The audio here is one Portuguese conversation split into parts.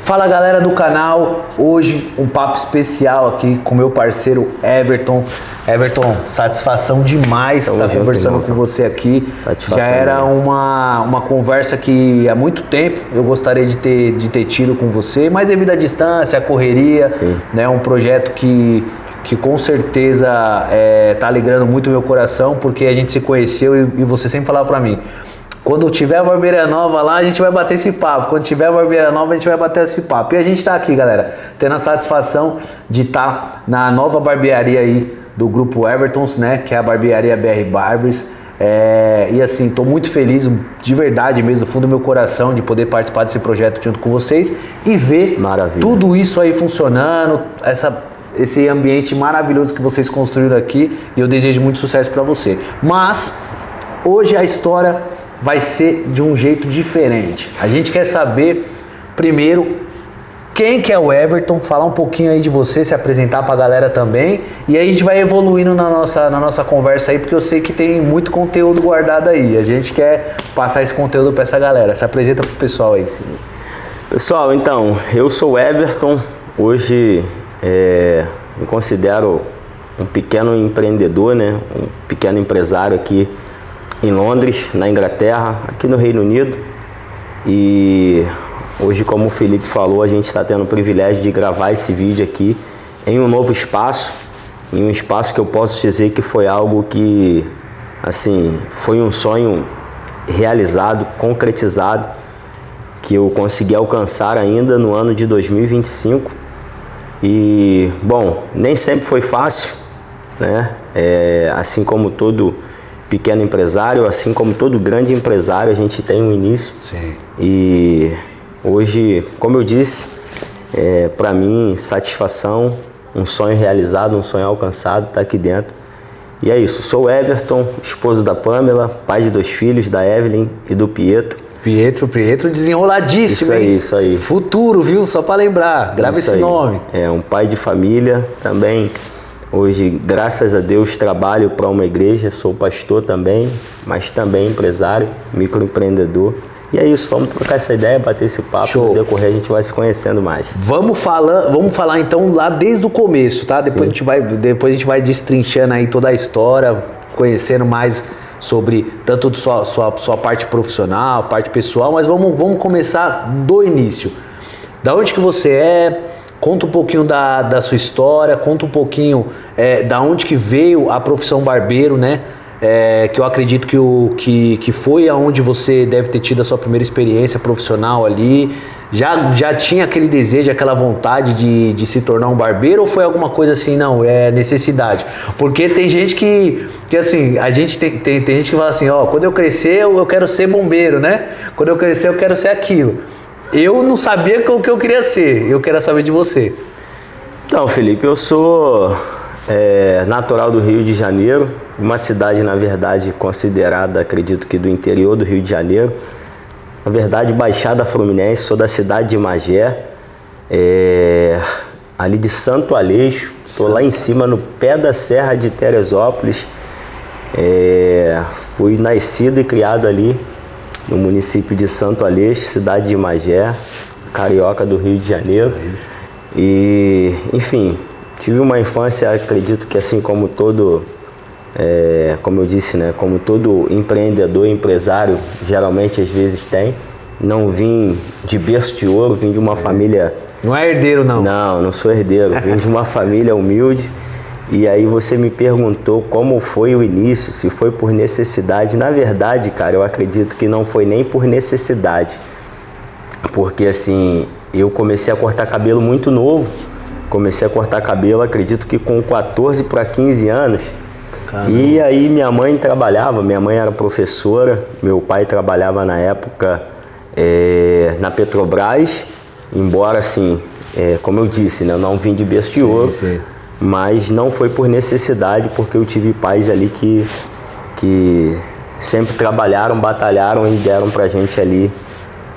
Fala galera do canal, hoje um papo especial aqui com meu parceiro Everton. Everton, satisfação demais estar conversando com você aqui. Já era uma conversa que há muito tempo eu gostaria de ter tido com você, mas devido à distância, à correria, né, um projeto que com certeza tá alegrando muito o meu coração, porque a gente se conheceu e você sempre falava pra mim: quando tiver a barbearia nova lá, a gente vai bater esse papo. Quando tiver a barbearia nova, a gente vai bater esse papo. E a gente tá aqui, galera, tendo a satisfação de estar na nova barbearia aí do grupo Evertons, né? Que é a barbearia BR Barbers. E assim, tô muito feliz, de verdade mesmo, do fundo do meu coração, de poder participar desse projeto junto com vocês e ver tudo isso aí funcionando, esse ambiente maravilhoso que vocês construíram aqui. E eu desejo muito sucesso para você. Mas hoje a história vai ser de um jeito diferente. A gente quer saber, primeiro, quem que é o Everton, falar um pouquinho aí de você, se apresentar pra galera também, e aí a gente vai evoluindo na nossa conversa aí, porque eu sei que tem muito conteúdo guardado aí. A gente quer passar esse conteúdo pra essa galera. Se apresenta pro pessoal aí. Pessoal, então, eu sou o Everton. Hoje me considero um pequeno empreendedor, né? Um pequeno empresário aqui em Londres, na Inglaterra, aqui no Reino Unido. E hoje, como o Felipe falou, a gente está tendo o privilégio de gravar esse vídeo aqui em um novo espaço, em um espaço que eu posso dizer que foi algo que, assim, foi um sonho realizado, concretizado, que eu consegui alcançar ainda no ano de 2025. E, bom, nem sempre foi fácil, né? Assim como todo pequeno empresário, assim como todo grande empresário, a gente tem um início. Sim. E hoje, como eu disse, para mim, satisfação, um sonho realizado, um sonho alcançado, tá aqui dentro. E é isso, sou o Everton, esposo da Pamela, pai de 2 filhos, da Evelyn e do Pietro. Pietro desenroladíssimo, hein? Isso aí. Futuro, viu? Só para lembrar, grava esse nome. É um pai de família também. Hoje, graças a Deus, trabalho para uma igreja, sou pastor também, mas também empresário, microempreendedor. E é isso, vamos trocar essa ideia, bater esse papo. Show. No decorrer a gente vai se conhecendo mais. Vamos falar então lá desde o começo, tá? Depois a gente vai destrinchando aí toda a história, conhecendo mais sobre tanto sua parte profissional, parte pessoal, mas vamos começar do início. Da onde que você é? Conta um pouquinho da sua história, conta um pouquinho da onde que veio a profissão barbeiro, né? Que eu acredito que foi aonde você deve ter tido a sua primeira experiência profissional ali. Já tinha aquele desejo, aquela vontade de se tornar um barbeiro, ou foi alguma coisa assim, não, é necessidade? Porque tem gente que assim, a gente tem gente que fala assim, ó, quando eu crescer eu quero ser bombeiro, né? Quando eu crescer eu quero ser aquilo. Eu não sabia o que eu queria ser, eu quero saber de você. Então, Felipe, eu sou natural do Rio de Janeiro, uma cidade, na verdade, considerada, acredito que do interior do Rio de Janeiro. Na verdade, Baixada Fluminense, sou da cidade de Magé, ali de Santo Aleixo, estou lá em cima, no pé da Serra de Teresópolis. Fui nascido e criado ali no município de Santo Aleixo, cidade de Magé, carioca do Rio de Janeiro. E, enfim, tive uma infância, acredito que assim como todo, como eu disse, né, como todo empreendedor, empresário, geralmente às vezes tem. Não vim de berço de ouro, vim de uma família... Não é herdeiro, não? Não sou herdeiro, vim de uma família humilde. E aí você me perguntou como foi o início, se foi por necessidade. Na verdade, cara, eu acredito que não foi nem por necessidade. Porque assim, eu comecei a cortar cabelo muito novo. Comecei a cortar cabelo, acredito que com 14 para 15 anos. Caramba. E aí minha mãe trabalhava, minha mãe era professora, meu pai trabalhava na época na Petrobras. Embora assim, como eu disse, né, eu não vim de berço de ouro. Sim. Mas não foi por necessidade, porque eu tive pais ali que sempre trabalharam, batalharam e deram pra gente ali,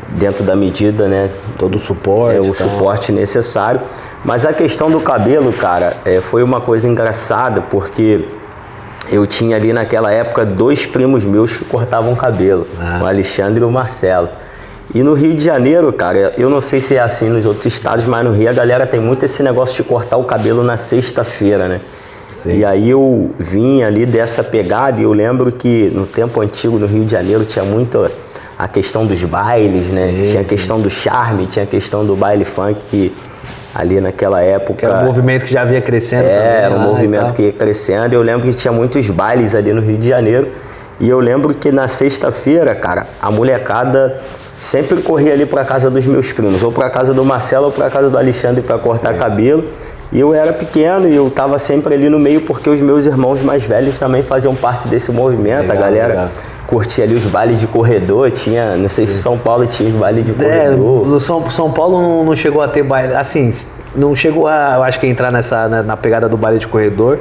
dentro da medida, né? Todo o suporte. O suporte necessário. Mas a questão do cabelo, cara, foi uma coisa engraçada, porque eu tinha ali naquela época 2 primos meus que cortavam cabelo, o Alexandre e o Marcelo. E no Rio de Janeiro, cara, eu não sei se é assim nos outros estados, mas no Rio a galera tem muito esse negócio de cortar o cabelo na sexta-feira, né? Sim. E aí eu vim ali dessa pegada e eu lembro que no tempo antigo no Rio de Janeiro tinha muito a questão dos bailes, né? Sim. Tinha a questão do charme, tinha a questão do baile funk que ali naquela época... Que era um movimento que já vinha crescendo também. Era um movimento que ia crescendo. Eu lembro que tinha muitos bailes ali no Rio de Janeiro. E eu lembro que na sexta-feira, cara, a molecada sempre corria ali para casa dos meus primos, ou para casa do Marcelo, ou para casa do Alexandre para cortar cabelo. E eu era pequeno e eu tava sempre ali no meio porque os meus irmãos mais velhos também faziam parte desse movimento. Legal, a galera curtia ali os bailes de corredor, tinha, não sei se São Paulo tinha os bailes de corredor. No São Paulo não chegou a ter baile, assim, não chegou a, eu acho que entrar na pegada do baile de corredor.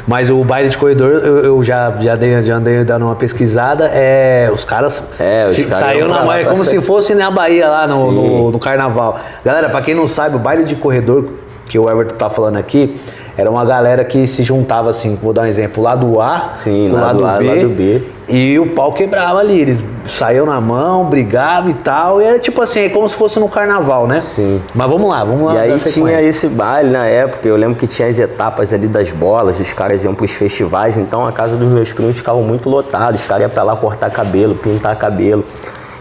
Mas o baile de corredor, eu já andei dando uma pesquisada, os caras saíram na Bahia, como se fosse na Bahia lá no carnaval. Galera, pra quem não sabe, o baile de corredor, que o Everton tá falando aqui, era uma galera que se juntava assim, vou dar um exemplo, lado A, sim, lado B, e o pau quebrava ali, eles saíam na mão, brigavam e tal, e era tipo assim, é como se fosse no carnaval, né? Sim. Mas vamos lá. E aí tinha esse baile na época, eu lembro que tinha as etapas ali das bolas, os caras iam pros festivais, então a casa dos meus primos ficava muito lotada, os caras iam pra lá cortar cabelo, pintar cabelo.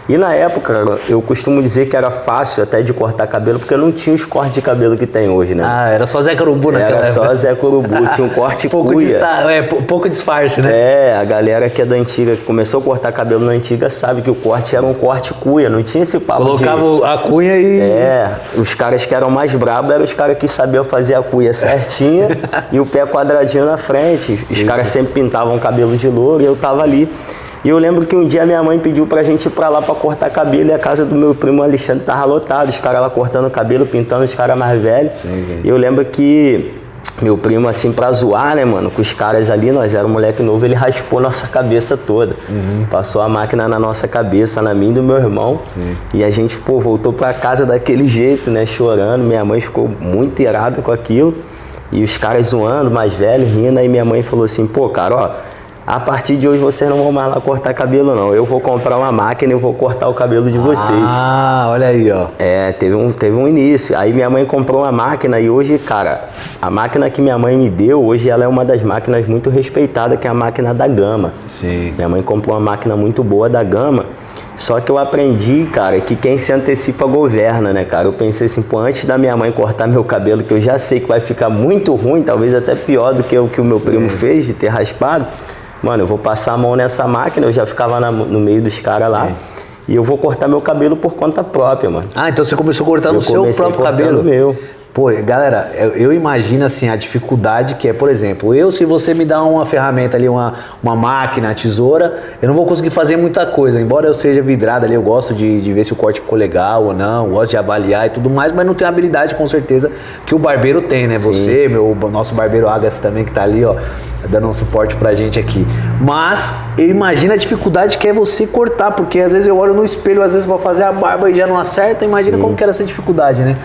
E na época, eu costumo dizer que era fácil até de cortar cabelo, porque não tinha os cortes de cabelo que tem hoje, né? Ah, era só Zé Corubu naquela época. Era só Zé Corubu, tinha um corte cuia. Pouco disfarce, né? A galera que é da antiga, que começou a cortar cabelo na antiga, sabe que o corte era um corte cuia, não tinha esse papo colocava a cunha e... os caras que eram mais brabos eram os caras que sabiam fazer a cuia certinha e o pé quadradinho na frente. Os caras sempre pintavam cabelo de louro e eu tava ali. E eu lembro que um dia minha mãe pediu pra gente ir pra lá pra cortar cabelo e a casa do meu primo Alexandre tava lotada, os caras lá cortando cabelo, pintando os caras mais velhos. Sim. E eu lembro que meu primo, assim, pra zoar, né, mano, com os caras ali, nós era um moleque novo, ele raspou nossa cabeça toda. Passou a máquina na nossa cabeça, na minha e do meu irmão. Sim. E a gente, voltou pra casa daquele jeito, né, chorando. Minha mãe ficou muito irada com aquilo. E os caras zoando, mais velhos, rindo. Aí minha mãe falou assim, cara, ó, a partir de hoje vocês não vão mais lá cortar cabelo não, eu vou comprar uma máquina e eu vou cortar o cabelo de vocês. Ah, olha aí, ó. Teve um início, aí minha mãe comprou uma máquina e hoje, cara, a máquina que minha mãe me deu, hoje ela é uma das máquinas muito respeitadas, que é a máquina da Gama. Sim. Minha mãe comprou uma máquina muito boa da Gama, só que eu aprendi, cara, que quem se antecipa governa, né, cara? Eu pensei assim, antes da minha mãe cortar meu cabelo, que eu já sei que vai ficar muito ruim, talvez até pior do que o que o meu primo fez, de ter raspado, mano, eu vou passar a mão nessa máquina, eu já ficava no meio dos caras lá. E eu vou cortar meu cabelo por conta própria, mano. Ah, então você começou cortando o seu próprio cabelo? Meu. Pô, galera, eu imagino assim a dificuldade que é, por exemplo, se você me dá uma ferramenta ali, uma máquina, uma tesoura, eu não vou conseguir fazer muita coisa, embora eu seja vidrado ali, eu gosto de ver se o corte ficou legal ou não, gosto de avaliar e tudo mais, mas não tenho a habilidade com certeza que o barbeiro tem, né? Sim. Você, o nosso barbeiro Agassi também que tá ali, ó, dando um suporte pra gente aqui. Mas eu imagino a dificuldade que é você cortar, porque às vezes eu olho no espelho, às vezes vou fazer a barba e já não acerta, imagina como que era essa dificuldade, né?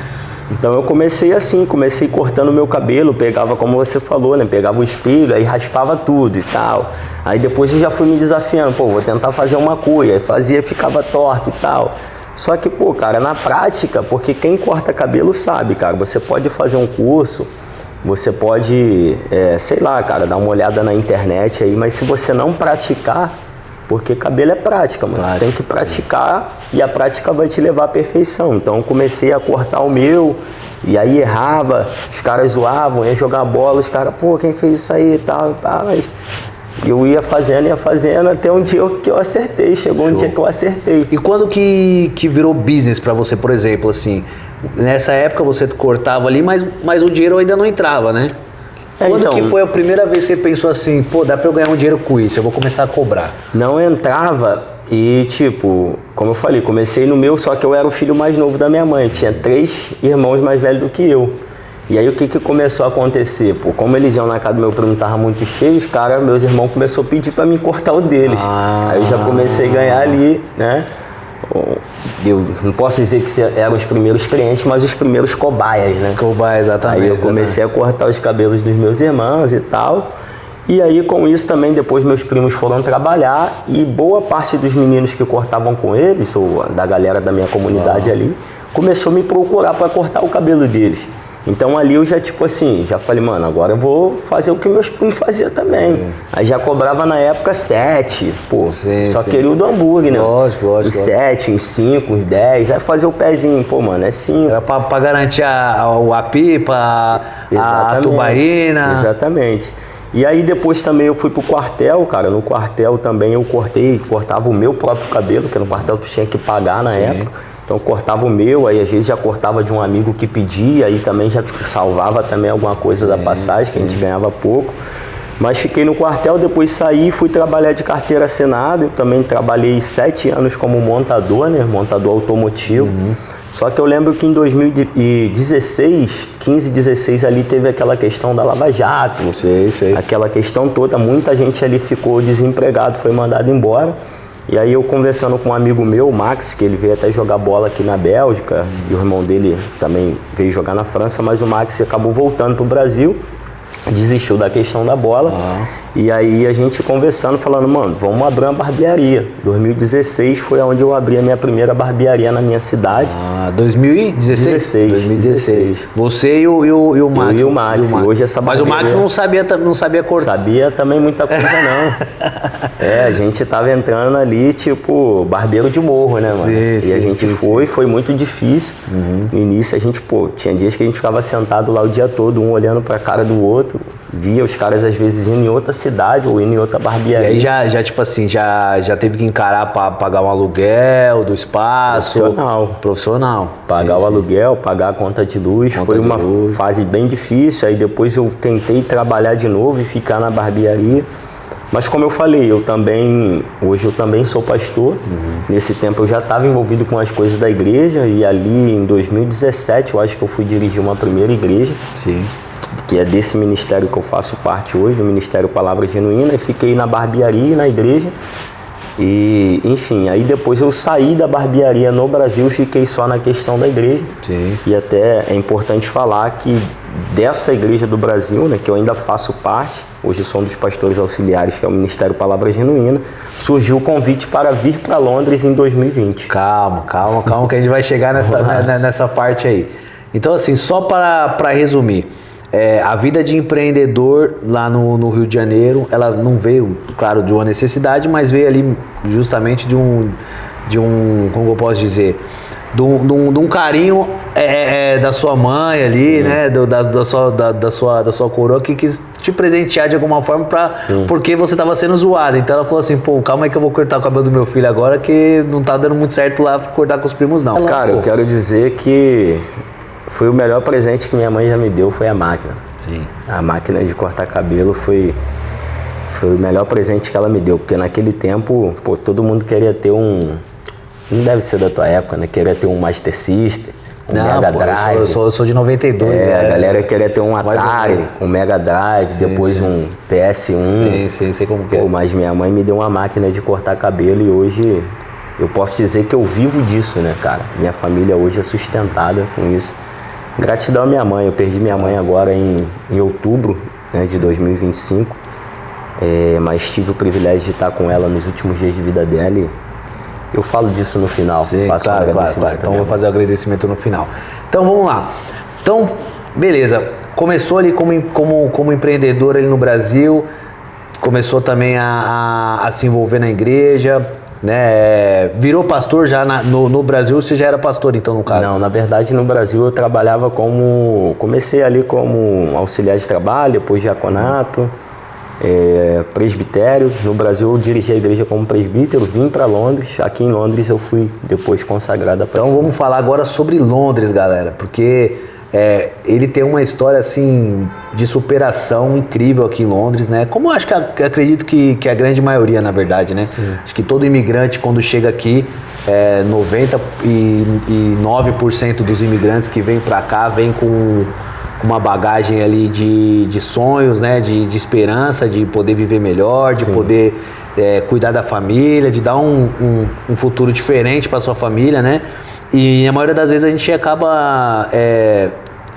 Então eu comecei assim, comecei cortando meu cabelo, pegava, como você falou, né? Pegava o espelho, aí raspava tudo e tal. Aí depois eu já fui me desafiando, vou tentar fazer uma cuia. Aí fazia, ficava torto e tal. Só que, cara, na prática, porque quem corta cabelo sabe, cara, você pode fazer um curso, você pode, sei lá, cara, dar uma olhada na internet aí, mas se você não praticar, porque cabelo é prática, mano. Tem que praticar e a prática vai te levar à perfeição. Então eu comecei a cortar o meu e aí errava, os caras zoavam, ia jogar bola, os caras, quem fez isso aí e tal, mas eu ia fazendo até um dia que eu acertei, chegou um dia que eu acertei. E quando que virou business pra você, por exemplo, assim, nessa época você cortava ali, mas o dinheiro ainda não entrava, né? Quando que foi a primeira vez que você pensou assim, dá pra eu ganhar um dinheiro com isso, eu vou começar a cobrar? Não entrava e, como eu falei, comecei no meu, só que eu era o filho mais novo da minha mãe, tinha 3 irmãos mais velhos do que eu. E aí o que começou a acontecer? Como eles iam na casa do meu primo, tava muito cheio, meus irmãos começaram a pedir pra mim cortar o deles. Aí eu já comecei a ganhar ali, né? Eu não posso dizer que eram os primeiros clientes, mas os primeiros cobaias, né? Cobaia, exatamente. Aí eu comecei a cortar os cabelos dos meus irmãos e tal. E aí com isso também depois meus primos foram trabalhar e boa parte dos meninos que cortavam com eles, ou da galera da minha comunidade ali, começou a me procurar para cortar o cabelo deles. Então ali eu já tipo assim, já falei, mano, agora eu vou fazer o que meus primos faziam também. Aí já cobrava na época 7, pô, só queria o do hambúrguer, né? Lógico. Uns 7, uns 5, uns 10, aí fazer o pezinho, pô, mano, é 5. Era pra garantir a pipa, a tubaína. Exatamente. E aí depois também eu fui pro quartel, cara, no quartel também eu cortava o meu próprio cabelo, que no quartel tu tinha que pagar na época. Então eu cortava o meu, aí às vezes já cortava de um amigo que pedia, aí também já salvava também alguma coisa da passagem, que a gente ganhava pouco. Mas fiquei no quartel, depois saí e fui trabalhar de carteira assinada. Eu também trabalhei 7 anos como montador, né? Montador automotivo. Só que eu lembro que em 2016, 15, 16 ali teve aquela questão da Lava Jato. Aquela questão toda, muita gente ali ficou desempregado, foi mandado embora. E aí eu conversando com um amigo meu, o Max, que ele veio até jogar bola aqui na Bélgica, e o irmão dele também veio jogar na França, mas o Max acabou voltando pro Brasil, desistiu da questão da bola. E aí a gente conversando, falando, mano, vamos abrir uma barbearia. 2016 foi onde eu abri a minha primeira barbearia na minha cidade. 2016? 2016. Você e o Max. Eu e o Max. Hoje essa barbearia... Mas o Max não sabia cortar. Sabia também muita coisa não. A gente tava entrando ali, tipo, barbeiro de morro, né, mano? E a gente foi muito difícil. No início a gente, tinha dias que a gente ficava sentado lá o dia todo, um olhando pra cara do outro. Via os caras às vezes indo em outra cidade ou indo em outra barbearia. E aí já tipo assim, já teve que encarar para pagar um aluguel do espaço. Profissional. Pagar o aluguel, pagar a conta de luz. Foi uma fase bem difícil. Aí depois eu tentei trabalhar de novo e ficar na barbearia. Mas como eu falei, hoje eu também sou pastor. Nesse tempo eu já estava envolvido com as coisas da igreja. E ali em 2017 eu acho que eu fui dirigir uma primeira igreja. Que é desse ministério que eu faço parte hoje, do Ministério Palavra Genuína, e fiquei na barbearia, na igreja, e enfim, aí depois eu saí da barbearia no Brasil e fiquei só na questão da igreja. E até é importante falar que dessa igreja do Brasil, né, que eu ainda faço parte, hoje sou um dos pastores auxiliares, que é o Ministério Palavra Genuína, surgiu o convite para vir para Londres em 2020. Calma, que a gente vai chegar nessa parte aí. Então assim, só para resumir, a vida de empreendedor lá no Rio de Janeiro, ela não veio, claro, de uma necessidade, mas veio ali justamente de um como eu posso dizer, de um carinho da sua mãe ali, né, da sua coroa, que quis te presentear de alguma forma porque você estava sendo zoado. Então ela falou assim, calma aí que eu vou cortar o cabelo do meu filho agora, que não tá dando muito certo lá cortar com os primos não. Cara, eu quero dizer que foi o melhor presente que minha mãe já me deu, foi a máquina. A máquina de cortar cabelo foi o melhor presente que ela me deu, porque naquele tempo, todo mundo queria ter não deve ser da tua época, né? Queria ter um Master System, Mega Drive. Eu sou de 92. A galera queria ter um Atari, um Mega Drive, depois um PS1. Sei como que é. Mas minha mãe me deu uma máquina de cortar cabelo e hoje eu posso dizer que eu vivo disso, né, cara? Minha família hoje é sustentada com isso. Gratidão à minha mãe, eu perdi minha mãe agora em outubro, né, de 2025, mas tive o privilégio de estar com ela nos últimos dias de vida dela e eu falo disso no final. Claro. Então vou fazer o agradecimento no final. Então vamos lá. Então, beleza, começou ali como empreendedor ali no Brasil, começou também a se envolver na igreja, né? Virou pastor já no Brasil, você já era pastor então no caso? Não, na verdade no Brasil eu trabalhava comecei ali como auxiliar de trabalho, depois diaconato, presbitério. No Brasil eu dirigi a igreja como presbítero, vim para Londres, aqui em Londres eu fui depois consagrado a pastor. Então vamos falar agora sobre Londres, galera, porque ele tem uma história assim de superação incrível aqui em Londres, né? Como eu acho acredito que a grande maioria, na verdade, né? Acho que todo imigrante quando chega aqui, 99% dos imigrantes que vêm para cá vêm com uma bagagem ali de sonhos, né? De esperança, de poder viver melhor, de poder cuidar da família, de dar um futuro diferente para sua família, né? E a maioria das vezes a gente acaba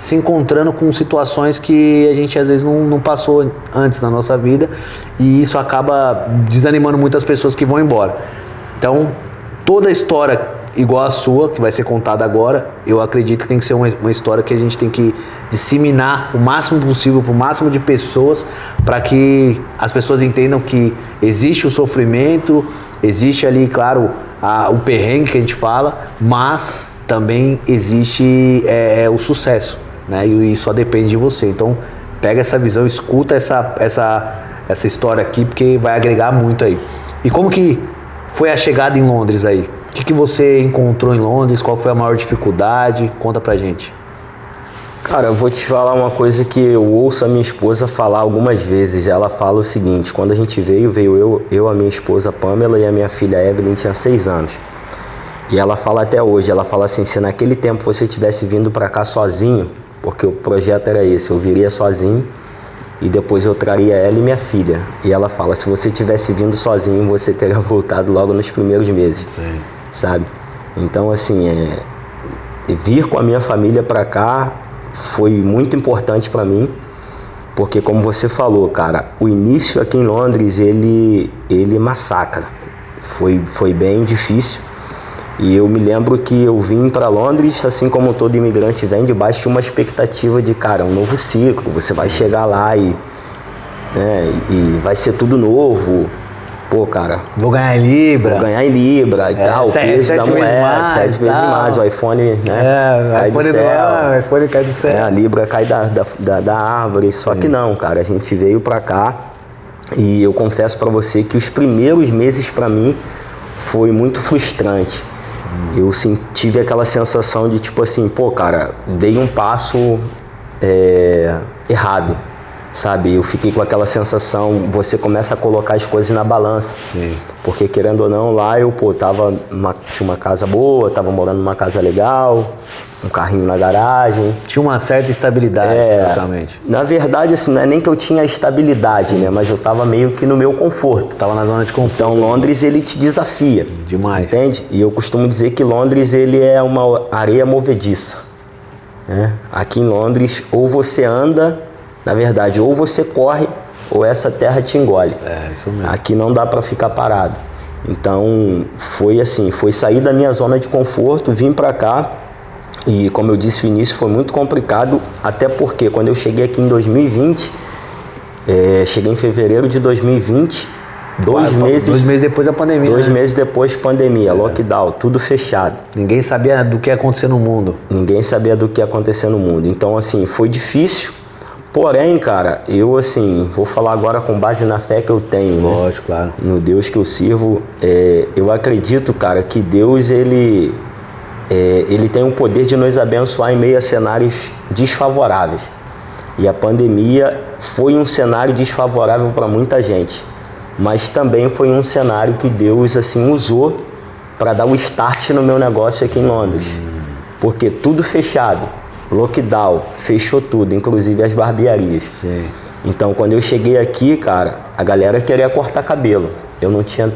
se encontrando com situações que a gente às vezes não passou antes na nossa vida, e isso acaba desanimando muitas pessoas que vão embora. Então, toda a história igual a sua, que vai ser contada agora, eu acredito que tem que ser uma história que a gente tem que disseminar o máximo possível para o máximo de pessoas, para que as pessoas entendam que existe o sofrimento, existe ali, claro, o perrengue que a gente fala, mas também existe o sucesso, né? E só depende de você. Então, pega essa visão, escuta essa história aqui, porque vai agregar muito aí. E como que foi a chegada em Londres aí? O que você encontrou em Londres? Qual foi a maior dificuldade? Conta pra gente. Cara, eu vou te falar uma coisa que eu ouço a minha esposa falar algumas vezes. Ela fala o seguinte: quando a gente veio eu, a minha esposa Pamela e a minha filha Evelyn, tinha 6 anos. E ela fala até hoje, ela fala assim, se naquele tempo você tivesse vindo pra cá sozinho, porque o projeto era esse, eu viria sozinho e depois eu traria ela e minha filha. E ela fala, se você tivesse vindo sozinho, você teria voltado logo nos primeiros meses. Sim. Sabe? Então, assim, vir com a minha família pra cá foi muito importante pra mim, porque como você falou, cara, o início aqui em Londres, ele massacra. Foi bem difícil. E eu me lembro que eu vim para Londres, assim como todo imigrante vem, debaixo de uma expectativa de, cara, um novo ciclo, você vai chegar lá e vai ser tudo novo. Pô, cara... Vou ganhar em Libra. E tal, o peso da moeda, 7 vezes mais, o iPhone, né, cai do céu. O iPhone cai do céu. A Libra cai da árvore, só que não, cara, a gente veio para cá e eu confesso para você que os primeiros meses para mim foi muito frustrante. Eu tive aquela sensação de tipo assim, pô, cara, dei um passo errado, sabe? Eu fiquei com aquela sensação, você começa a colocar as coisas na balança. Sim. Porque querendo ou não, lá eu, tinha uma casa boa, tava morando numa casa legal, um carrinho na garagem. Tinha uma certa estabilidade, exatamente. Na verdade, assim, não é nem que eu tinha estabilidade, né? Mas eu tava meio que no meu conforto. Tava na zona de conforto. Então, Londres, ele te desafia. Demais. Entende? E eu costumo dizer que Londres, ele é uma areia movediça. Né? Aqui em Londres, ou você anda, na verdade, ou você corre, ou essa terra te engole. Isso mesmo. Aqui não dá para ficar parado. Então, foi assim, foi sair da minha zona de conforto, vim para cá. E como eu disse, o início foi muito complicado, até porque quando eu cheguei aqui em 2020, cheguei em fevereiro de 2020, 2 meses depois da pandemia. 2 meses depois pandemia, lockdown, tudo fechado. Ninguém sabia do que ia acontecer no mundo. Ninguém sabia do que ia acontecer no mundo. Então, assim, foi difícil. Porém, cara, eu, assim, vou falar agora com base na fé que eu tenho. Lógico, claro. No Deus que eu sirvo. Eu acredito, cara, que Deus, ele tem o poder de nos abençoar em meio a cenários desfavoráveis. E a pandemia foi um cenário desfavorável para muita gente, mas também foi um cenário que Deus assim usou para dar o start no meu negócio aqui em Londres. Porque tudo fechado, lockdown, fechou tudo, inclusive as barbearias. Sim. Então, quando eu cheguei aqui, cara, a galera queria cortar cabelo. Eu não tinha...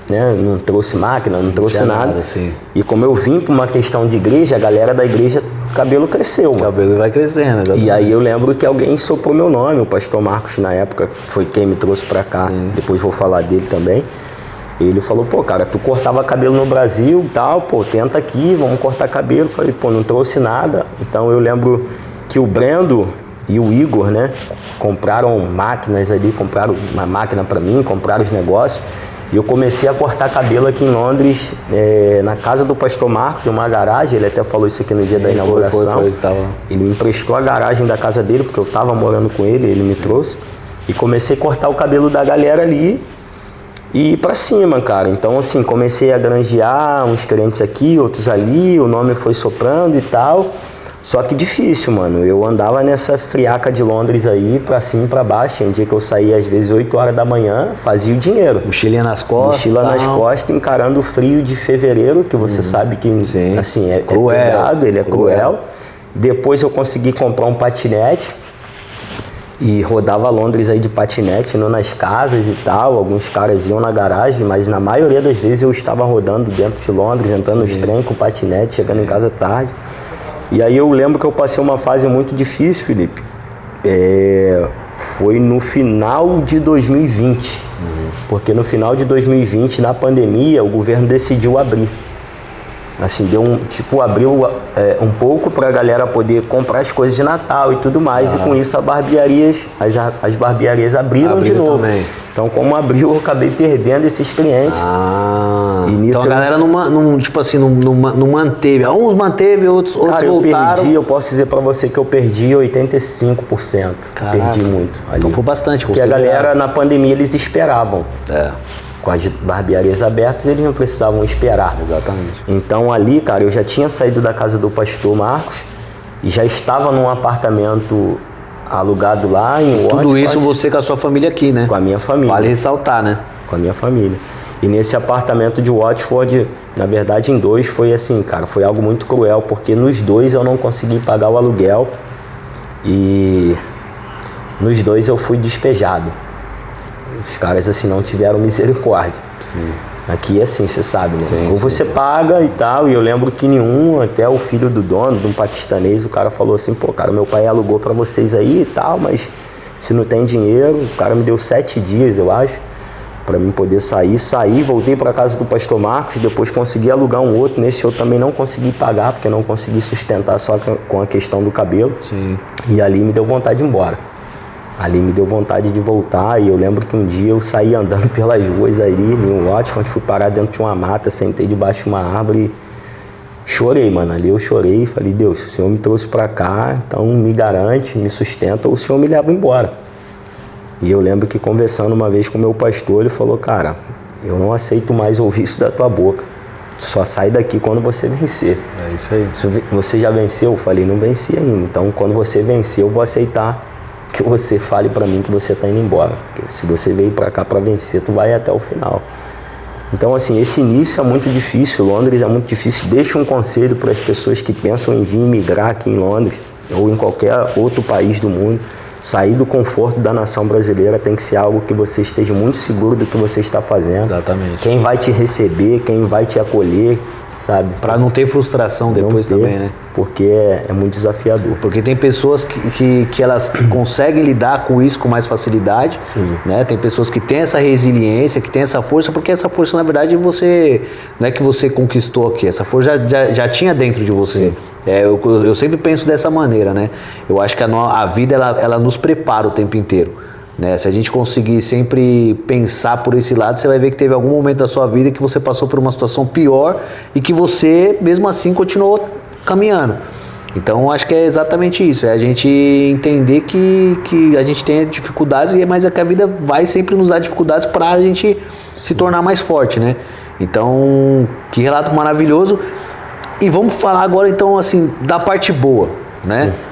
não trouxe máquina, não trouxe nada. Assim. E como eu vim para uma questão de igreja, a galera da igreja, o cabelo cresceu. O cabelo vai crescendo. Exatamente. E aí eu lembro que alguém soprou meu nome, o pastor Marcos, na época, foi quem me trouxe para cá. Sim. Depois vou falar dele também. Ele falou, pô, cara, tu cortava cabelo no Brasil e tal, pô, tenta aqui, vamos cortar cabelo. Falei, pô, não trouxe nada. Então eu lembro que o Brendo e o Igor, né, compraram máquinas ali, compraram uma máquina para mim, compraram os negócios. E eu comecei a cortar cabelo aqui em Londres, na casa do pastor Marcos, numa garagem. Ele até falou isso aqui no dia da inauguração. Ele me emprestou a garagem da casa dele, porque eu estava morando com ele, ele me trouxe. E comecei a cortar o cabelo da galera ali e ir pra cima, cara. Então, assim, comecei a granjear uns clientes aqui, outros ali, o nome foi soprando e tal. Só que difícil, mano. Eu andava nessa friaca de Londres aí, pra cima e pra baixo. Tinha um dia que eu saía às vezes 8 horas da manhã, fazia o dinheiro. Mochilinha nas costas. Mochila nas costas, encarando o frio de fevereiro, que você sabe que, assim, é cruel, ele é cruel. Depois eu consegui comprar um patinete e rodava Londres aí de patinete, indo nas casas e tal. Alguns caras iam na garagem, mas na maioria das vezes eu estava rodando dentro de Londres, entrando nos trem com o patinete, chegando em casa tarde. E aí eu lembro que eu passei uma fase muito difícil, Felipe. Foi no final de 2020. Porque no final de 2020, na pandemia, o governo decidiu abrir. Assim, abriu um pouco para a galera poder comprar as coisas de Natal e tudo mais. E com isso as barbearias abriram de novo. Também. Então, como abriu, eu acabei perdendo esses clientes. Então a galera não manteve. Uns manteve, outros voltaram. Eu posso dizer para você que eu perdi 85%. Caraca. Perdi muito. Ali. Então foi bastante. Porque a galera na pandemia eles esperavam. Com as barbearias abertas, eles não precisavam esperar. Exatamente. Então ali, cara, eu já tinha saído da casa do pastor Marcos e já estava num apartamento alugado lá em Watford. Tudo isso você com a sua família aqui, né? Com a minha família. Vale ressaltar, né? Com a minha família. E nesse apartamento de Watford, na verdade em 2, foi assim, cara, foi algo muito cruel, porque nos 2 eu não consegui pagar o aluguel e nos 2 eu fui despejado. Os caras assim não tiveram misericórdia. Sim. Aqui é assim, você sabe, né? Ou você paga e tal, e eu lembro que nenhum, até o filho do dono, de um paquistanês, o cara falou assim, pô, cara, meu pai alugou pra vocês aí e tal, mas se não tem dinheiro, o cara me deu 7 dias, eu acho, pra mim poder sair, voltei pra casa do pastor Marcos, depois consegui alugar um outro, nesse outro também não consegui pagar, porque não consegui sustentar só com a questão do cabelo. Sim. E ali me deu vontade de ir embora. Ali me deu vontade de voltar e eu lembro que um dia eu saí andando pelas ruas ali em Watford, fui parar dentro de uma mata, sentei debaixo de uma árvore e chorei, mano. Ali eu chorei e falei, Deus, o Senhor me trouxe pra cá, então me garante, me sustenta ou o Senhor me leva embora. E eu lembro que conversando uma vez com o meu pastor, ele falou, cara, eu não aceito mais ouvir isso da tua boca. Só sai daqui quando você vencer. É isso aí. Você já venceu? Eu falei, não venci ainda. Então quando você vencer, eu vou aceitar que você fale pra mim que você tá indo embora. Porque se você veio pra cá pra vencer, tu vai até o final. Então, assim, esse início é muito difícil. Londres é muito difícil. Deixa um conselho para as pessoas que pensam em vir migrar aqui em Londres ou em qualquer outro país do mundo. Sair do conforto da nação brasileira tem que ser algo que você esteja muito seguro do que você está fazendo. Exatamente. Quem vai te receber, quem vai te acolher, sabe? Pra não ter frustração depois também, né? Porque é muito desafiador. Porque tem pessoas que elas conseguem lidar com isso com mais facilidade. Sim. Né? Tem pessoas que têm essa resiliência, que têm essa força, porque essa força, na verdade, você não é que você conquistou aqui, essa força já tinha dentro de você. Eu sempre penso dessa maneira, né? Eu acho que a vida, ela nos prepara o tempo inteiro. Né? Se a gente conseguir sempre pensar por esse lado, você vai ver que teve algum momento da sua vida que você passou por uma situação pior e que você, mesmo assim, continuou caminhando. Então, acho que é exatamente isso, é a gente entender que a gente tem dificuldades, mas é que a vida vai sempre nos dar dificuldades para a gente se tornar mais forte, né? Então, que relato maravilhoso. E vamos falar agora, então, assim, da parte boa, né? Sim.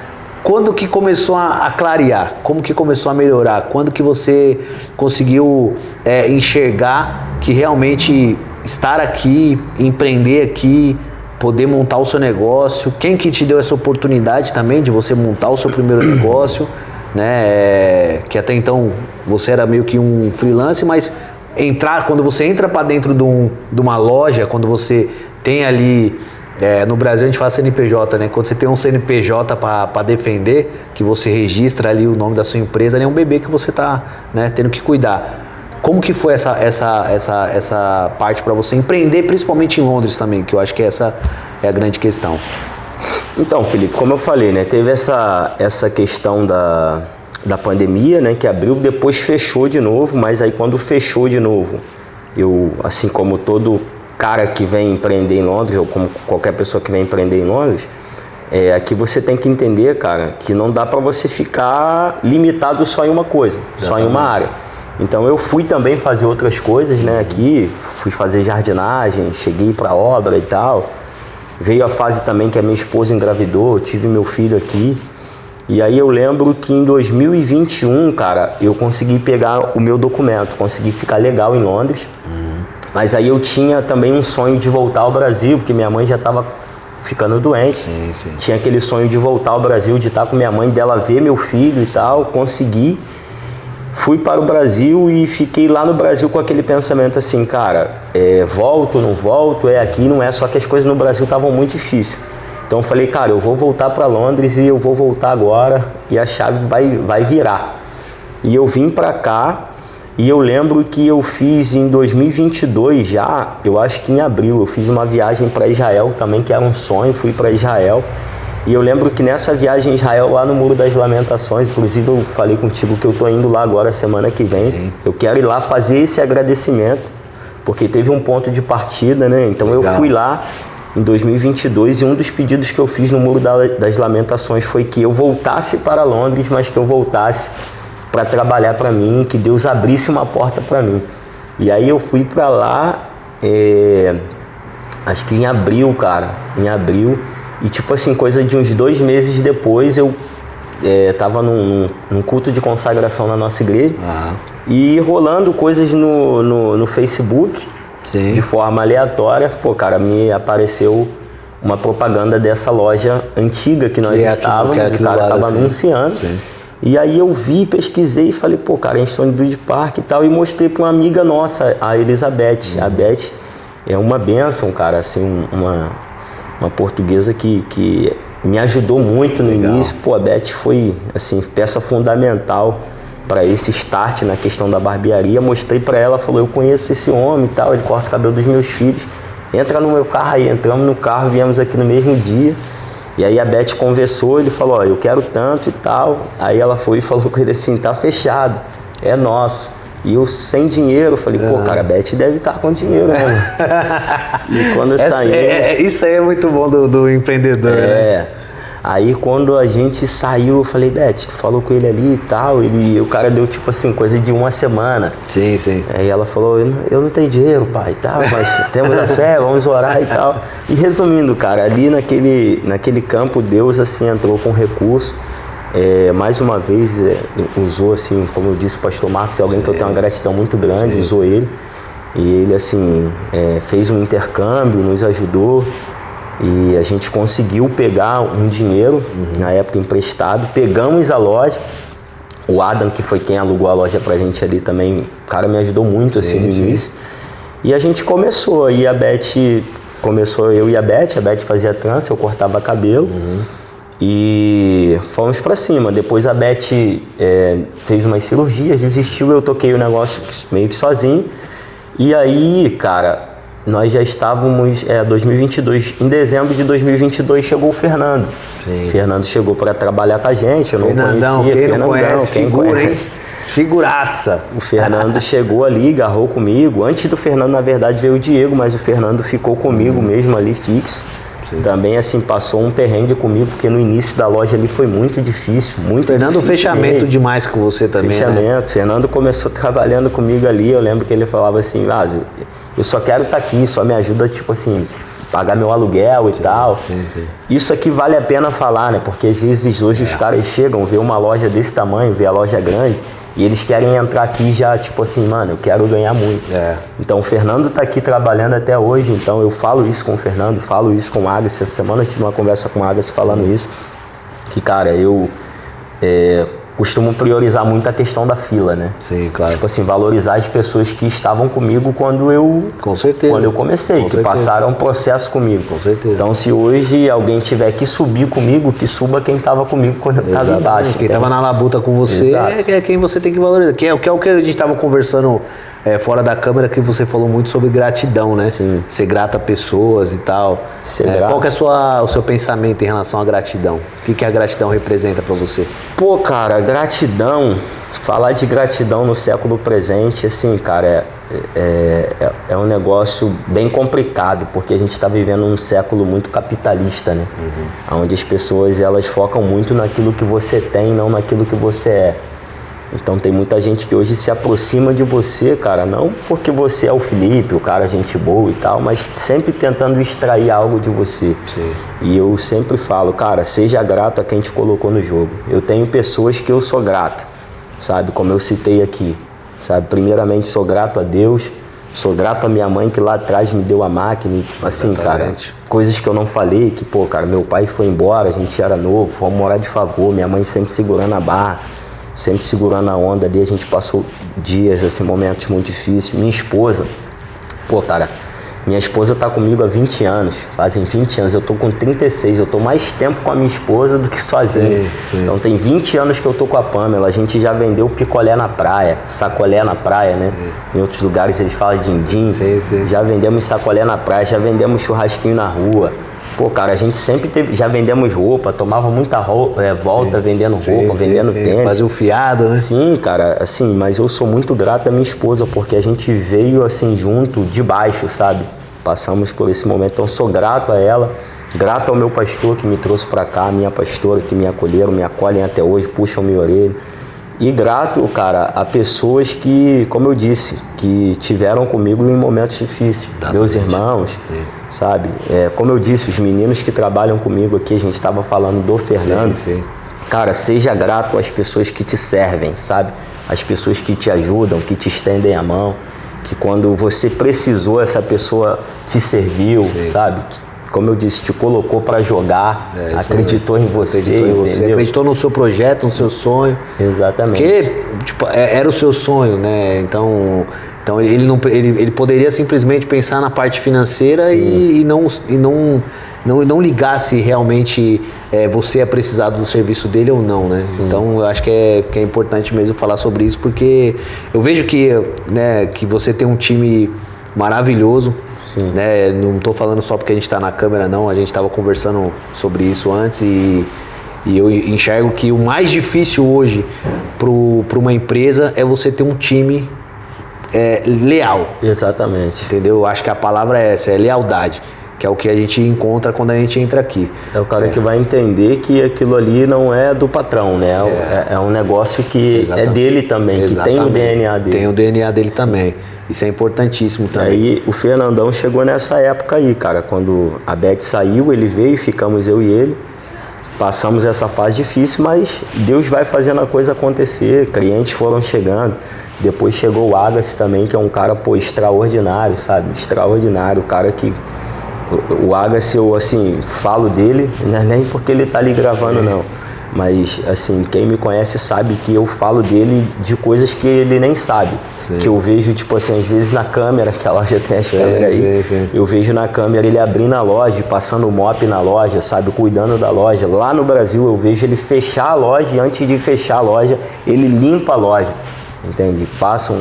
Quando que começou a clarear? Como que começou a melhorar? Quando que você conseguiu enxergar que realmente estar aqui, empreender aqui, poder montar o seu negócio? Quem que te deu essa oportunidade também de você montar o seu primeiro negócio? Né? Que até então você era meio que um freelance, mas quando você entra para dentro de uma loja, quando você tem ali... no Brasil a gente fala CNPJ, né? Quando você tem um CNPJ para defender, que você registra ali o nome da sua empresa, é um bebê que você está, né, tendo que cuidar. Como que foi essa parte para você empreender, principalmente em Londres também, que eu acho que essa é a grande questão. Então, Felipe, como eu falei, né, teve essa questão da pandemia, né, que abriu, depois fechou de novo, mas aí quando fechou de novo, eu, assim como todo cara que vem empreender em Londres, ou como qualquer pessoa que vem empreender em Londres, aqui você tem que entender, cara, que não dá para você ficar limitado só em uma coisa, só em uma área. Então eu fui também fazer outras coisas, né, aqui, fui fazer jardinagem, cheguei para obra e tal. Veio a fase também que a minha esposa engravidou, eu tive meu filho aqui. E aí eu lembro que em 2021, cara, eu consegui pegar o meu documento, consegui ficar legal em Londres. Mas aí eu tinha também um sonho de voltar ao Brasil, porque minha mãe já estava ficando doente. Sim. Tinha aquele sonho de voltar ao Brasil, de estar com minha mãe, dela ver meu filho e tal. Consegui. Fui para o Brasil e fiquei lá no Brasil com aquele pensamento assim, cara, volto, não volto, aqui, não é. Só que as coisas no Brasil estavam muito difíceis. Então eu falei, cara, eu vou voltar para Londres e eu vou voltar agora e a chave vai virar. E eu vim para cá e eu lembro que eu fiz em 2022 já, eu acho que em abril, eu fiz uma viagem para Israel também, que era um sonho, fui para Israel. E eu lembro que nessa viagem em Israel, lá no Muro das Lamentações, inclusive eu falei contigo que eu tô indo lá agora semana que vem. Sim. Eu quero ir lá fazer esse agradecimento, porque teve um ponto de partida, né? Então legal. Eu fui lá em 2022 e um dos pedidos que eu fiz no Muro das Lamentações foi que eu voltasse para Londres, mas que eu voltasse para trabalhar para mim, que Deus abrisse uma porta para mim. E aí eu fui para lá, acho que em abril, cara, em abril, e tipo assim, coisa de uns 2 meses depois eu tava num culto de consagração na nossa igreja, e rolando coisas no Facebook, sim, de forma aleatória, pô, cara, me apareceu uma propaganda dessa loja antiga que nós estávamos, o cara tava anunciando. Sim. E aí eu vi, pesquisei e falei, pô, cara, a gente está em Bridge Park e tal, e mostrei para uma amiga nossa, a Elizabeth. A Beth é uma bênção, cara, assim, uma portuguesa que me ajudou muito no início. Pô, a Beth foi, assim, peça fundamental para esse start na questão da barbearia. Mostrei para ela, falou, eu conheço esse homem e tal, ele corta o cabelo dos meus filhos, entra no meu carro aí. Entramos no carro, viemos aqui no mesmo dia. E aí a Beth conversou, ele falou, ó, eu quero tanto e tal. Aí ela foi e falou com ele assim, tá fechado, é nosso. E eu sem dinheiro, falei, pô, cara, a Beth deve estar com dinheiro, né? E quando eu saí... Isso aí é muito bom do empreendedor, né? Aí quando a gente saiu, eu falei, Beth, tu falou com ele ali e tal, o cara deu tipo assim, coisa de 1 semana. Sim, sim. Aí ela falou, eu não tenho dinheiro, pai, e tal, mas temos a fé, vamos orar e tal. E resumindo, cara, ali naquele campo, Deus assim entrou com recurso. Mais uma vez usou, assim, como eu disse, o pastor Marcos é alguém que eu tenho uma gratidão muito grande, sim, usou ele. E ele, assim, fez um intercâmbio, nos ajudou. E a gente conseguiu pegar um dinheiro, na época emprestado, pegamos a loja. O Adam, que foi quem alugou a loja pra gente ali também, o cara me ajudou muito, sim, assim, no início. E a gente começou, aí a Beth, começou eu e a Beth fazia trança, eu cortava cabelo. E fomos pra cima. Depois a Beth fez umas cirurgias, desistiu, eu toquei o negócio meio que sozinho. E aí, cara, nós já estávamos, 2022, em dezembro de 2022 chegou o Fernando. Sim. O Fernando chegou para trabalhar com a gente, eu não conhecia. Quem não conhece, quem conhece, figuraça. O Fernando chegou ali, agarrou comigo. Antes do Fernando, na verdade, veio o Diego, mas o Fernando ficou comigo mesmo ali, fixo. Sim. Também, assim, passou um perrengue comigo, porque no início da loja ali foi muito difícil, muito Fernando, difícil. Fechamento demais com você também, fechamento. Né? Fernando começou trabalhando comigo ali, eu lembro que ele falava assim, eu só quero estar aqui, só me ajuda, tipo assim, pagar meu aluguel e tal. Sim. Isso aqui vale a pena falar, né? Porque às vezes hoje os caras chegam, vê uma loja desse tamanho, vê a loja grande, e eles querem entrar aqui já, tipo assim, mano, eu quero ganhar muito. Então o Fernando tá aqui trabalhando até hoje, então eu falo isso com o Fernando, falo isso com o Agassi. Essa semana eu tive uma conversa com o Agassi falando isso, que, cara, eu costumo priorizar muito a questão da fila, né? Sim, claro. Tipo assim, valorizar as pessoas que estavam comigo quando eu... Com certeza. Quando eu comecei, Com que certeza. passaram um processo comigo. Com certeza. Então, se hoje alguém tiver que subir comigo, que suba quem estava comigo quando eu estava embaixo. Quem estava na labuta com você é quem você tem que valorizar. Que é o que a gente estava conversando fora da câmera, que você falou muito sobre gratidão, né? Sim. Ser grato a pessoas e tal. Qual que é o seu pensamento em relação à gratidão? O que a gratidão representa para você? Pô, cara, gratidão, falar de gratidão no século presente, assim, cara, é um negócio bem complicado, porque a gente está vivendo um século muito capitalista, né? Onde as pessoas, elas focam muito naquilo que você tem, não naquilo que você é. Então tem muita gente que hoje se aproxima de você, cara, não porque você é o Felipe, o cara gente boa e tal, mas sempre tentando extrair algo de você. Sim. E eu sempre falo, cara, seja grato a quem te colocou no jogo. Eu tenho pessoas que eu sou grato, sabe, como eu citei aqui, sabe, primeiramente sou grato a Deus, sou grato a minha mãe que lá atrás me deu a máquina, assim, exatamente, cara, coisas que eu não falei, que, pô, cara, meu pai foi embora, a gente era novo, fomos morar de favor, minha mãe sempre segurando a barra, sempre segurando a onda ali, a gente passou dias, assim, momentos muito difíceis. Minha esposa, pô, cara, Minha esposa está comigo há 20 anos, fazem 20 anos, eu tô com 36, eu tô mais tempo com a minha esposa do que sozinho. Sim. Então tem 20 anos que eu tô com a Pamela, a gente já vendeu picolé na praia, sacolé na praia, né? Em outros lugares eles falam din-din, já vendemos sacolé na praia, já vendemos churrasquinho na rua. Pô, cara, a gente sempre teve, já vendemos roupa, tomava muita volta vendendo roupa, vendendo tênis. Fazia o fiado, né? Sim, cara, assim, mas eu sou muito grato à minha esposa, porque a gente veio assim junto, de baixo, sabe? Passamos por esse momento, então sou grato a ela, grato ao meu pastor que me trouxe pra cá, a minha pastora que me acolheram, me acolhem até hoje, puxam minha orelha. E grato, cara, a pessoas que, como eu disse, que tiveram comigo em momentos difíceis. Meus irmãos, sabe? Como eu disse, os meninos que trabalham comigo aqui, a gente estava falando do Fernando. Cara, seja grato às pessoas que te servem, sabe? As pessoas que te ajudam, que te estendem a mão. Que quando você precisou, essa pessoa te serviu, sabe? Como eu disse, te colocou para jogar, acreditou em você, acreditou no seu projeto, no seu sonho. Exatamente. Porque tipo, era o seu sonho, né? Então ele poderia simplesmente pensar na parte financeira e não ligar se realmente você é precisado do serviço dele ou não, né? Sim. Então eu acho que é importante mesmo falar sobre isso, porque eu vejo que você tem um time maravilhoso. Né? Não estou falando só porque a gente está na câmera, não. A gente estava conversando sobre isso antes e eu enxergo que o mais difícil hoje para uma empresa é você ter um time leal. Exatamente. Entendeu? Eu acho que a palavra é essa, é lealdade, que é o que a gente encontra quando a gente entra aqui. É o cara que vai entender que aquilo ali não é do patrão, né? É um negócio que é dele também, que tem o DNA dele. Tem o DNA dele também. Isso é importantíssimo também. Aí o Fernandão chegou nessa época aí, cara. Quando a Beth saiu, ele veio, ficamos eu e ele. Passamos essa fase difícil, mas Deus vai fazendo a coisa acontecer. Clientes foram chegando. Depois chegou o Agassi também, que é um cara, pô, extraordinário, sabe? Extraordinário. O cara que... O Agassi, eu, assim, falo dele, não é nem porque ele tá ali gravando, não. Mas, assim, quem me conhece sabe que eu falo dele de coisas que ele nem sabe. Sim. Que eu vejo, tipo assim, às vezes na câmera, que a loja tem as câmeras aí, eu vejo na câmera ele abrindo a loja, passando o mop na loja, sabe, cuidando da loja. Lá no Brasil eu vejo ele fechar a loja e antes de fechar a loja, ele limpa a loja, entende? Passa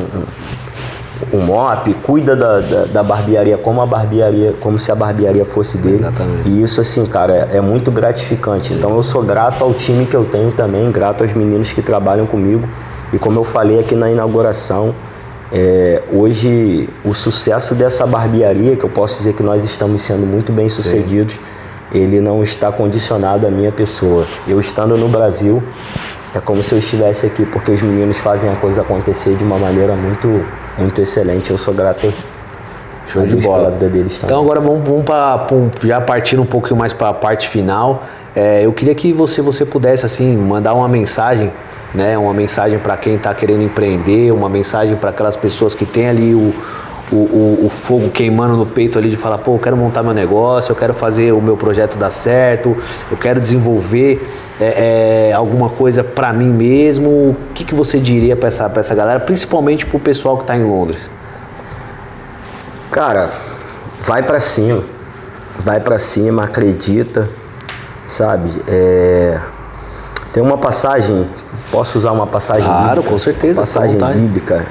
um mop, cuida da barbearia, como se a barbearia fosse dele. Exatamente. E isso, assim, cara, é muito gratificante. Então eu sou grato ao time que eu tenho também, grato aos meninos que trabalham comigo. E como eu falei aqui na inauguração, hoje o sucesso dessa barbearia, que eu posso dizer que nós estamos sendo muito bem sucedidos, ele não está condicionado à minha pessoa. Eu estando no Brasil, é como se eu estivesse aqui, porque os meninos fazem a coisa acontecer de uma maneira muito, muito excelente. Eu sou grato. Show de bola a vida deles também. Então agora vamos já partindo um pouquinho mais para a parte final. Eu queria que você pudesse assim mandar uma mensagem, né? Uma mensagem para quem está querendo empreender, uma mensagem para aquelas pessoas que tem ali o fogo queimando no peito ali de falar, pô, eu quero montar meu negócio, eu quero fazer o meu projeto dar certo, eu quero desenvolver alguma coisa para mim mesmo. O que você diria para essa galera, principalmente para o pessoal que está em Londres? Cara, vai para cima, acredita, sabe? Tem uma passagem, posso usar uma passagem bíblica? Claro, com certeza. Passagem bíblica,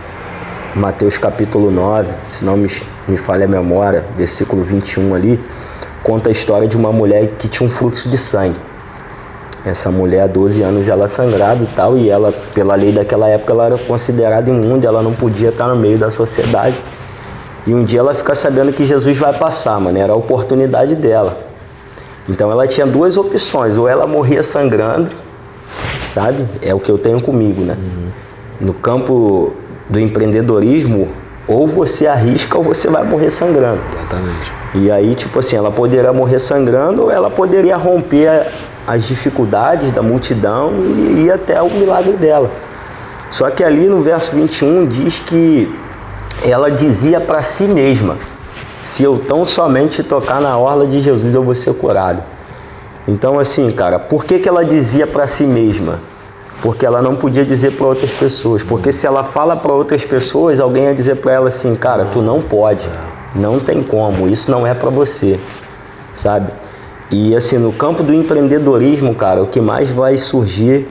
Mateus capítulo 9, se não me falha a memória, versículo 21 ali, conta a história de uma mulher que tinha um fluxo de sangue. Essa mulher, há 12 anos, ela sangrava e tal, e ela, pela lei daquela época, ela era considerada imunda, ela não podia estar no meio da sociedade. E um dia ela fica sabendo que Jesus vai passar, mano, era a oportunidade dela. Então ela tinha duas opções, ou ela morria sangrando, sabe? É o que eu tenho comigo, né? No campo do empreendedorismo, ou você arrisca ou você vai morrer sangrando. Exatamente. E aí, tipo assim, ela poderia morrer sangrando ou ela poderia romper as dificuldades da multidão e ir até o milagre dela. Só que ali no verso 21 diz que ela dizia para si mesma, se eu tão somente tocar na orla de Jesus eu vou ser curado. Então assim, cara, por que ela dizia para si mesma? Porque ela não podia dizer para outras pessoas. Porque se ela fala para outras pessoas, alguém ia dizer para ela assim, cara, tu não pode. Não tem como, isso não é para você, sabe? E assim, no campo do empreendedorismo, cara, o que mais vai surgir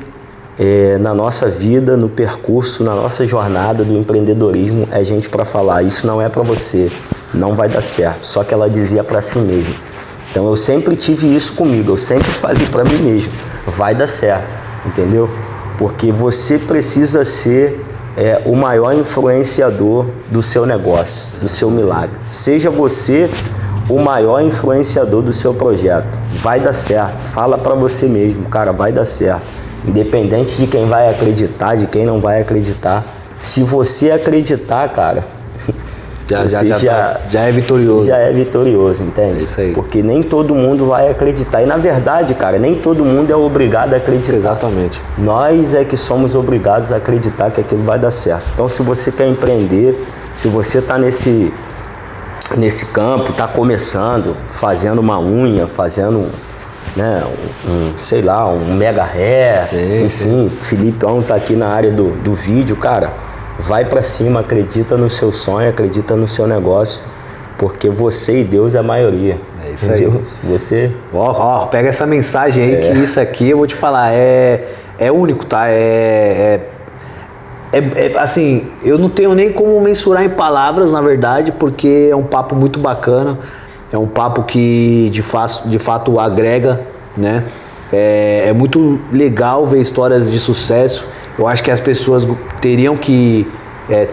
na nossa vida, no percurso, na nossa jornada do empreendedorismo é gente para falar, isso não é para você, não vai dar certo. Só que ela dizia para si mesma. Então eu sempre tive isso comigo, eu sempre falei para mim mesmo, vai dar certo, entendeu? Porque você precisa ser o maior influenciador do seu negócio, do seu milagre. Seja você o maior influenciador do seu projeto. Vai dar certo. Fala para você mesmo, cara, vai dar certo. Independente de quem vai acreditar, de quem não vai acreditar. Se você acreditar, cara, já é vitorioso. Já é vitorioso, entende? É isso aí. Porque nem todo mundo vai acreditar. E na verdade, cara, nem todo mundo é obrigado a acreditar. Exatamente. Nós é que somos obrigados a acreditar que aquilo vai dar certo. Então, se você quer empreender, se você está nesse campo, está começando, fazendo uma unha, fazendo, né, sei lá, um mega hair, enfim, Filipão está aqui na área do vídeo, cara, vai para cima, acredita no seu sonho, acredita no seu negócio, porque você e Deus é a maioria. É isso aí. Você... pega essa mensagem aí, que isso aqui, eu vou te falar, é único, tá? Assim, eu não tenho nem como mensurar em palavras, na verdade, porque é um papo muito bacana, é um papo que de fato agrega, né? É muito legal ver histórias de sucesso. Eu acho que as pessoas teriam que,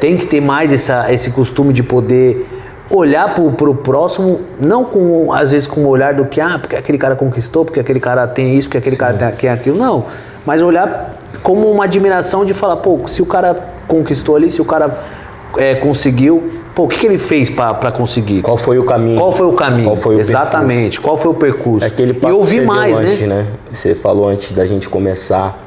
tem que ter mais esse costume de poder olhar pro próximo, não às vezes com o olhar do que, porque aquele cara conquistou, porque aquele cara tem isso, porque aquele cara tem aquilo, não, mas olhar como uma admiração de falar, se o cara conquistou ali, se o cara conseguiu, o que ele fez para conseguir? Qual foi o caminho? Qual foi o caminho? Qual foi o Exatamente, percurso? qual foi o percurso? Aquele papo e ouvir mais, antes, né? Você falou antes da gente começar,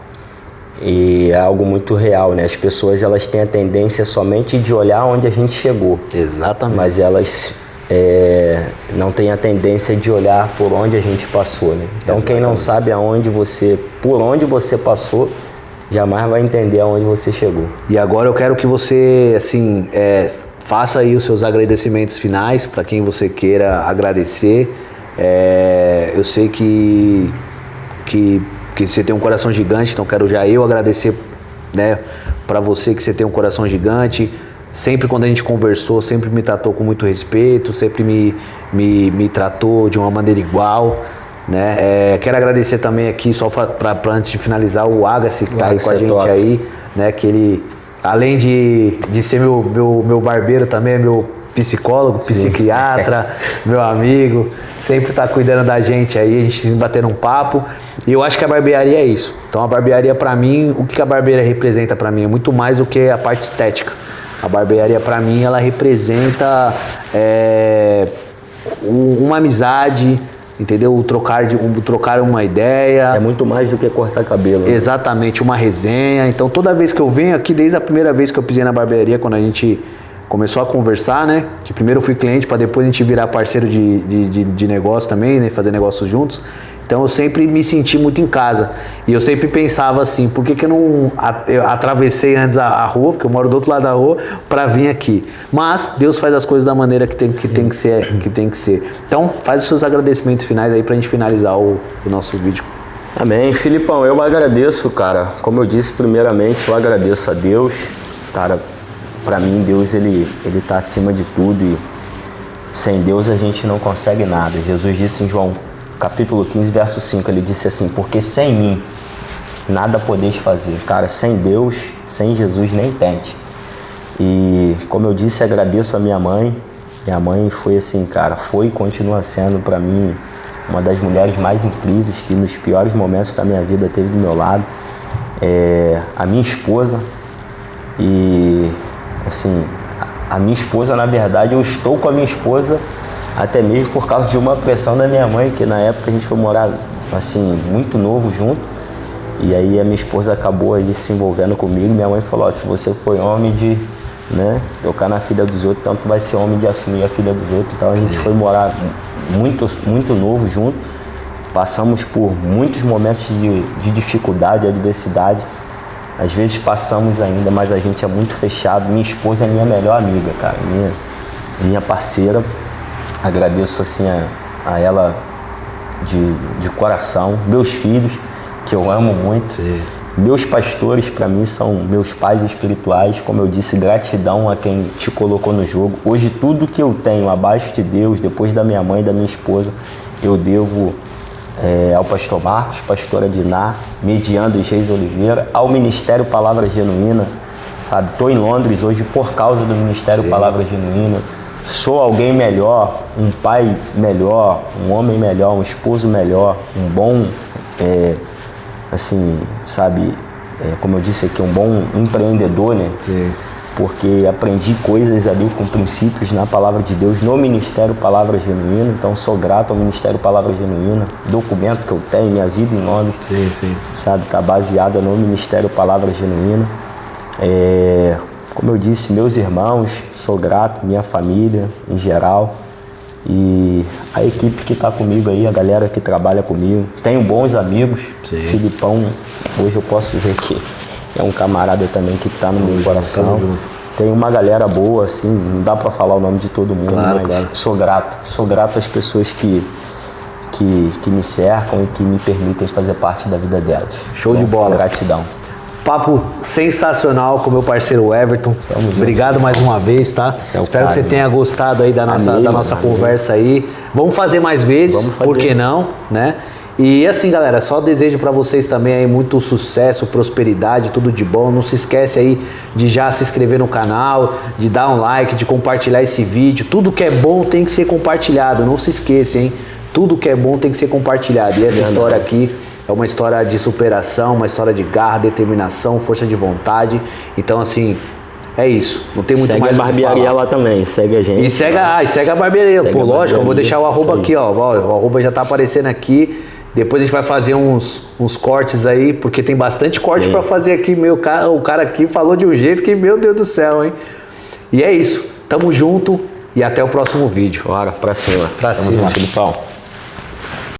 e é algo muito real, né? As pessoas, elas têm a tendência somente de olhar onde a gente chegou. Exatamente. Mas elas não têm a tendência de olhar por onde a gente passou, né? Então, quem não sabe por onde você passou, jamais vai entender aonde você chegou. E agora eu quero que você, assim, faça aí os seus agradecimentos finais para quem você queira agradecer. Eu sei que você tem um coração gigante, então quero já eu agradecer, né, para você, que você tem um coração gigante. Sempre quando a gente conversou, sempre me tratou com muito respeito, sempre me tratou de uma maneira igual, né? Quero agradecer também aqui, só para antes de finalizar, o Agassi, que está aí com a gente aí, né? Que ele, além de ser meu barbeiro, também é meu psicólogo, psiquiatra, meu amigo, sempre está cuidando da gente aí, a gente batendo um papo. E eu acho que a barbearia é isso. Então a barbearia, para mim, o que a barbearia representa para mim é muito mais do que a parte estética. A barbearia, para mim, ela representa uma amizade, entendeu? Trocar uma ideia. É muito mais do que cortar cabelo. Né? Exatamente, uma resenha. Então, toda vez que eu venho aqui, desde a primeira vez que eu pisei na barbearia, quando a gente começou a conversar, né? Que primeiro eu fui cliente, para depois a gente virar parceiro de negócio também, né? Fazer negócios juntos. Então eu sempre me senti muito em casa. E eu sempre pensava assim, por que eu não atravessei antes a rua, porque eu moro do outro lado da rua, para vir aqui. Mas Deus faz as coisas da maneira que tem que ser. Então faz os seus agradecimentos finais aí pra gente finalizar o nosso vídeo. Amém. Filipão, eu agradeço, cara. Como eu disse, primeiramente eu agradeço a Deus. Cara, pra mim Deus ele tá acima de tudo, e sem Deus a gente não consegue nada. Jesus disse em João capítulo 15, verso 5, ele disse assim, porque sem mim nada podeis fazer. Cara, sem Deus, sem Jesus, nem tente. E como eu disse, agradeço a minha mãe. Minha mãe foi assim, cara, foi e continua sendo para mim uma das mulheres mais incríveis que nos piores momentos da minha vida teve do meu lado. A minha esposa, e assim, a minha esposa, na verdade, eu estou com a minha esposa até mesmo por causa de uma pressão da minha mãe, que na época a gente foi morar assim, muito novo junto, e aí a minha esposa acabou aí se envolvendo comigo. Minha mãe falou, se você foi homem de, né, tocar na filha dos outros, então tu vai ser homem de assumir a filha dos outros. Então a gente foi morar muito novo junto, passamos por muitos momentos de dificuldade, de adversidade, às vezes passamos ainda, mas a gente é muito fechado. Minha esposa é minha melhor amiga, cara, minha parceira. Agradeço assim a ela de coração, meus filhos, que eu amo muito. Sim. Meus pastores, para mim, são meus pais espirituais. Como eu disse, gratidão a quem te colocou no jogo. Hoje, tudo que eu tenho abaixo de Deus, depois da minha mãe e da minha esposa, eu devo ao pastor Marcos, pastora Diná, mediando os Reis Oliveira, ao Ministério Palavra Genuína, sabe? Estou em Londres hoje por causa do Ministério Palavra Genuína. Sou alguém melhor, um pai melhor, um homem melhor, um esposo melhor, um bom, assim, sabe, como eu disse aqui, um bom empreendedor, né? Sim. Porque aprendi coisas ali com princípios na Palavra de Deus, no Ministério Palavra Genuína. Então sou grato ao Ministério Palavra Genuína. Documento que eu tenho, minha vida em Londres, sabe, tá baseada no Ministério Palavra Genuína. Como eu disse, meus irmãos, sou grato, minha família em geral. E a equipe que está comigo aí, a galera que trabalha comigo. Tenho bons amigos. Sim. Filipão, hoje eu posso dizer que é um camarada também que está no meu coração. Tem uma galera boa, assim, não dá para falar o nome de todo mundo, mas sou grato às pessoas que me cercam e que me permitem fazer parte da vida delas. Show de bola. Gratidão. Papo sensacional com meu parceiro Everton. Obrigado mais uma vez, tá? Espero que você tenha gostado aí da nossa conversa aí. Vamos fazer mais vezes, por que não, né? E assim, galera, só desejo para vocês também aí muito sucesso, prosperidade, tudo de bom. Não se esquece aí de já se inscrever no canal, de dar um like, de compartilhar esse vídeo. Tudo que é bom tem que ser compartilhado, não se esqueça, hein? Tudo que é bom tem que ser compartilhado. E essa história aqui é uma história de superação, uma história de garra, determinação, força de vontade. Então, assim, é isso. Não tem muito mais o que falar. Segue a barbearia lá também, segue a gente. E segue a barbearia. Pô, lógico, eu vou deixar o arroba aqui, ó. O arroba já tá aparecendo aqui. Depois a gente vai fazer uns cortes aí, porque tem bastante corte pra fazer aqui. O cara aqui falou de um jeito que, meu Deus do céu, hein? E é isso. Tamo junto e até o próximo vídeo. Bora, pra cima. Pra cima. Filipão.